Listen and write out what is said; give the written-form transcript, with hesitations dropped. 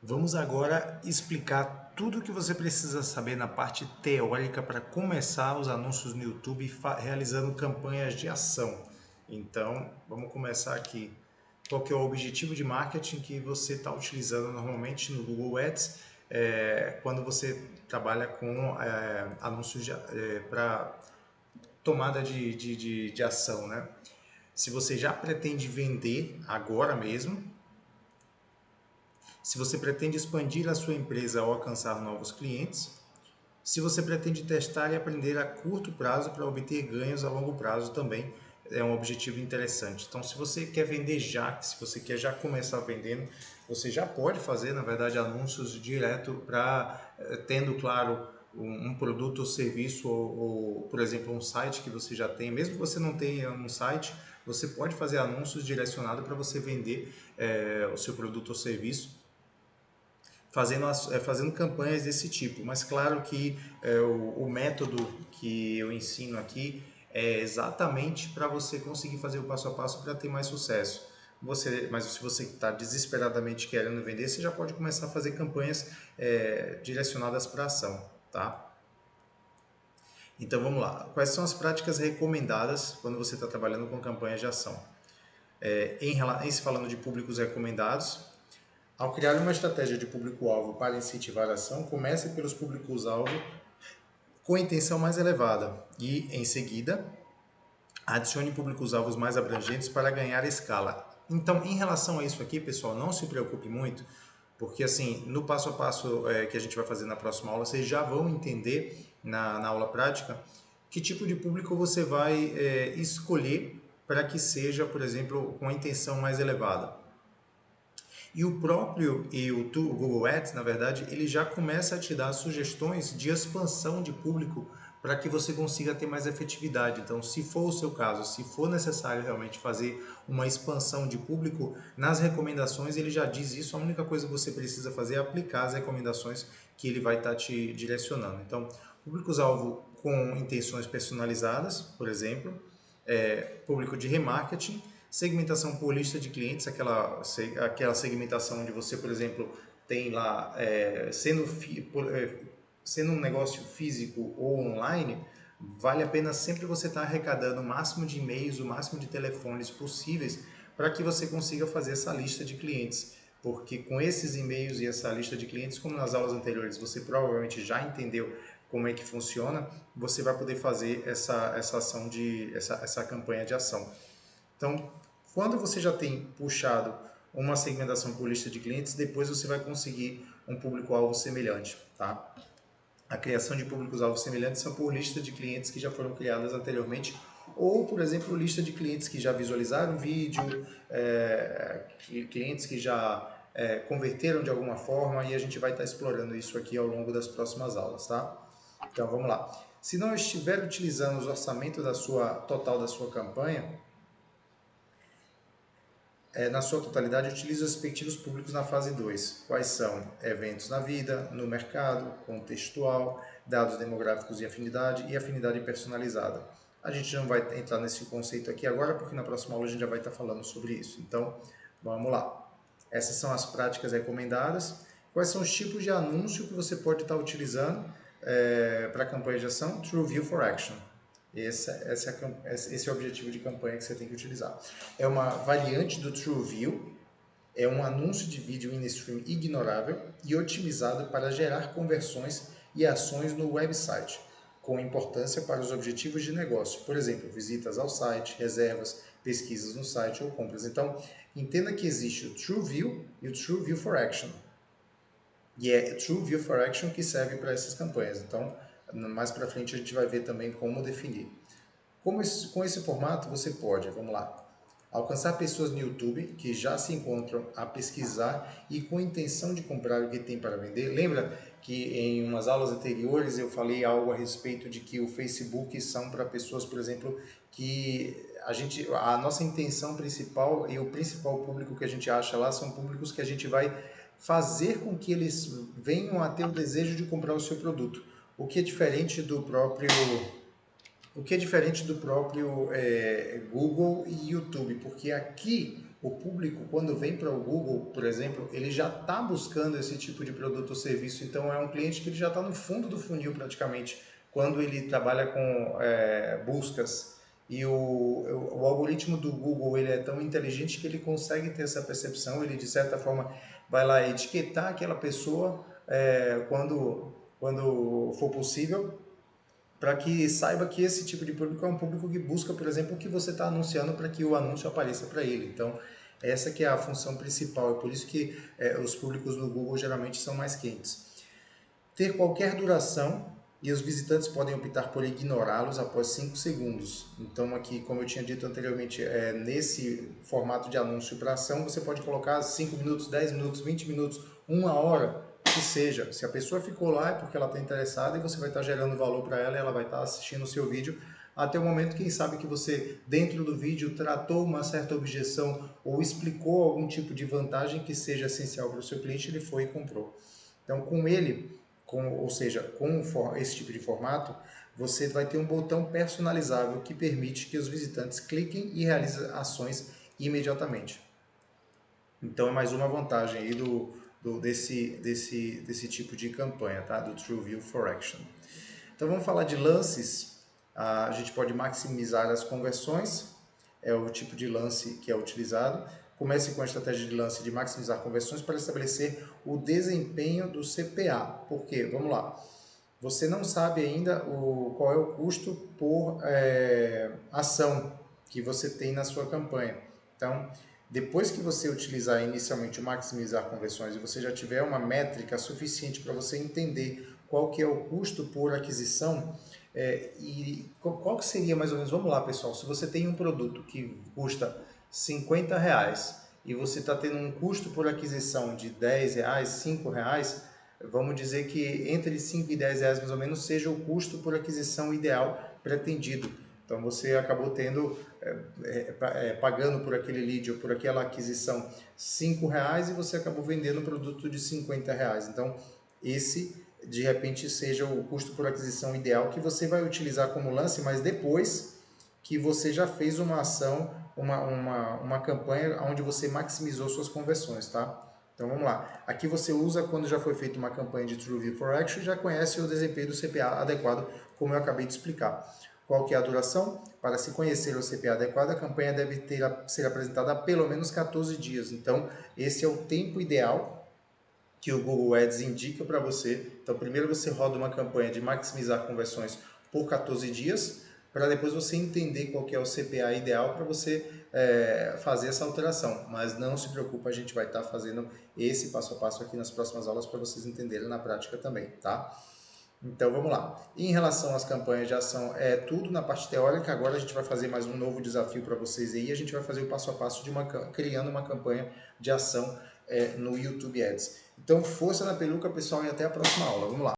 Vamos agora explicar tudo o que você precisa saber na parte teórica para começar os anúncios no YouTube realizando campanhas de ação. Então, vamos começar aqui. Qual que é o objetivo de marketing que você está utilizando normalmente no Google Ads quando você trabalha com anúncios para tomada de ação, né? Se você já pretende vender agora mesmo, se você pretende expandir a sua empresa ou alcançar novos clientes, se você pretende testar e aprender a curto prazo para obter ganhos a longo prazo também é um objetivo interessante. Então, se você quer vender já, se você quer já começar vendendo, você já pode fazer, na verdade, anúncios direto para tendo claro um produto ou serviço ou, por exemplo, um site que você já tem. Mesmo que você não tenha um site, você pode fazer anúncios direcionados para você vender o seu produto ou serviço fazendo campanhas desse tipo. Mas claro que o método que eu ensino aqui é exatamente para você conseguir fazer o passo a passo para ter mais sucesso. Mas se você está desesperadamente querendo vender, você já pode começar a fazer campanhas direcionadas para ação, tá? Então vamos lá. Quais são as práticas recomendadas quando você está trabalhando com campanhas de ação? Em se falando de públicos recomendados, ao criar uma estratégia de público-alvo para incentivar a ação, comece pelos públicos-alvo com intenção mais elevada e, em seguida, adicione públicos-alvos mais abrangentes para ganhar escala. Então, em relação a isso aqui, pessoal, não se preocupe muito, porque assim, no passo a passo que a gente vai fazer na próxima aula, vocês já vão entender na aula prática que tipo de público você vai escolher para que seja, por exemplo, com a intenção mais elevada. E o próprio YouTube, o Google Ads, na verdade, ele já começa a te dar sugestões de expansão de público para que você consiga ter mais efetividade. Então, se for o seu caso, se for necessário realmente fazer uma expansão de público, nas recomendações ele já diz isso. A única coisa que você precisa fazer é aplicar as recomendações que ele vai estar te direcionando. Então, públicos-alvo com intenções personalizadas, por exemplo, público de remarketing, segmentação por lista de clientes, aquela segmentação onde você, por exemplo, tem lá, sendo um negócio físico ou online, vale a pena sempre você estar arrecadando o máximo de e-mails, o máximo de telefones possíveis para que você consiga fazer essa lista de clientes. Porque com esses e-mails e essa lista de clientes, como nas aulas anteriores você provavelmente já entendeu como é que funciona, você vai poder fazer essa ação essa campanha de ação. Então, quando você já tem puxado uma segmentação por lista de clientes, depois você vai conseguir um público-alvo semelhante, tá? A criação de públicos-alvos semelhantes são por lista de clientes que já foram criadas anteriormente ou, por exemplo, lista de clientes que já visualizaram o vídeo, clientes que já converteram de alguma forma, e a gente vai estar explorando isso aqui ao longo das próximas aulas, tá? Então, vamos lá. Se não estiver utilizando os orçamentos total da sua campanha, na sua totalidade, utilize os respectivos públicos na fase 2. Quais são? Eventos na vida, no mercado, contextual, dados demográficos e afinidade personalizada. A gente não vai entrar nesse conceito aqui agora, porque na próxima aula a gente já vai estar falando sobre isso. Então, vamos lá. Essas são as práticas recomendadas. Quais são os tipos de anúncio que você pode estar utilizando para a campanha de ação? True View for Action. Esse é o objetivo de campanha que você tem que utilizar. É uma variante do TrueView, é um anúncio de vídeo in-stream ignorável e otimizado para gerar conversões e ações no website, com importância para os objetivos de negócio, por exemplo, visitas ao site, reservas, pesquisas no site ou compras. Então, entenda que existe o TrueView e o TrueView for Action. E é True View for Action que serve para essas campanhas. Então, mais para frente a gente vai ver também como definir. Com esse formato você pode, vamos lá, alcançar pessoas no YouTube que já se encontram a pesquisar e com a intenção de comprar o que tem para vender. Lembra que em umas aulas anteriores eu falei algo a respeito de que o Facebook são para pessoas, por exemplo, que a nossa intenção principal e o principal público que a gente acha lá são públicos que a gente vai fazer com que eles venham a ter o desejo de comprar o seu produto, o que é diferente do próprio Google e YouTube, porque aqui o público, quando vem para o Google, por exemplo, ele já está buscando esse tipo de produto ou serviço. Então, é um cliente que ele já está no fundo do funil praticamente, quando ele trabalha com buscas. E o algoritmo do Google ele é tão inteligente que ele consegue ter essa percepção. Ele, de certa forma, vai lá etiquetar aquela pessoa quando for possível, para que saiba que esse tipo de público é um público que busca, por exemplo, o que você está anunciando para que o anúncio apareça para ele. Então, essa que é a função principal, é por isso que os públicos no Google geralmente são mais quentes. Ter qualquer duração e os visitantes podem optar por ignorá-los após 5 segundos. Então aqui, como eu tinha dito anteriormente, nesse formato de anúncio para ação, você pode colocar 5 minutos, 10 minutos, 20 minutos, 1 hora, que seja. Se a pessoa ficou lá é porque ela está interessada e você vai estar gerando valor para ela e ela vai estar assistindo o seu vídeo até o momento, quem sabe, que você, dentro do vídeo, tratou uma certa objeção ou explicou algum tipo de vantagem que seja essencial para o seu cliente, ele foi e comprou. Então, com ele, ou seja, com esse tipo de formato, você vai ter um botão personalizável que permite que os visitantes cliquem e realizem ações imediatamente. Então, é mais uma vantagem aí desse tipo de campanha, tá? Do TrueView for Action. Então, vamos falar de lances. A gente pode maximizar as conversões, é o tipo de lance que é utilizado. Comece com a estratégia de lance de maximizar conversões para estabelecer o desempenho do CPA. Por quê? Vamos lá. Você não sabe ainda qual é o custo por ação que você tem na sua campanha. Então, depois que você utilizar inicialmente o maximizar conversões e você já tiver uma métrica suficiente para você entender qual que é o custo por aquisição, e qual que seria mais ou menos, vamos lá pessoal, se você tem um produto que custa R$ 50 e você está tendo um custo por aquisição de R$ 10, R$ 5, vamos dizer que entre 5 e R$ 10 mais ou menos seja o custo por aquisição ideal pretendido. Então você acabou pagando por aquele lead ou por aquela aquisição R$ 5 e você acabou vendendo um produto de R$ 50. Então esse de repente seja o custo por aquisição ideal que você vai utilizar como lance, mas depois que você já fez uma ação, uma campanha onde você maximizou suas conversões, tá? Então vamos lá. Aqui você usa quando já foi feita uma campanha de TrueView for Action e já conhece o desempenho do CPA adequado, como eu acabei de explicar. Qual que é a duração? Para se conhecer o CPA adequado, a campanha deve ser apresentada há pelo menos 14 dias. Então, esse é o tempo ideal que o Google Ads indica para você. Então, primeiro você roda uma campanha de maximizar conversões por 14 dias, para depois você entender qual que é o CPA ideal para você fazer essa alteração. Mas não se preocupe, a gente vai estar fazendo esse passo a passo aqui nas próximas aulas para vocês entenderem na prática também, tá? Então vamos lá. Em relação às campanhas de ação, é tudo na parte teórica. Agora a gente vai fazer mais um novo desafio para vocês aí. A gente vai fazer o passo a passo de criando uma campanha de ação no YouTube Ads. Então força na peruca, pessoal, e até a próxima aula. Vamos lá.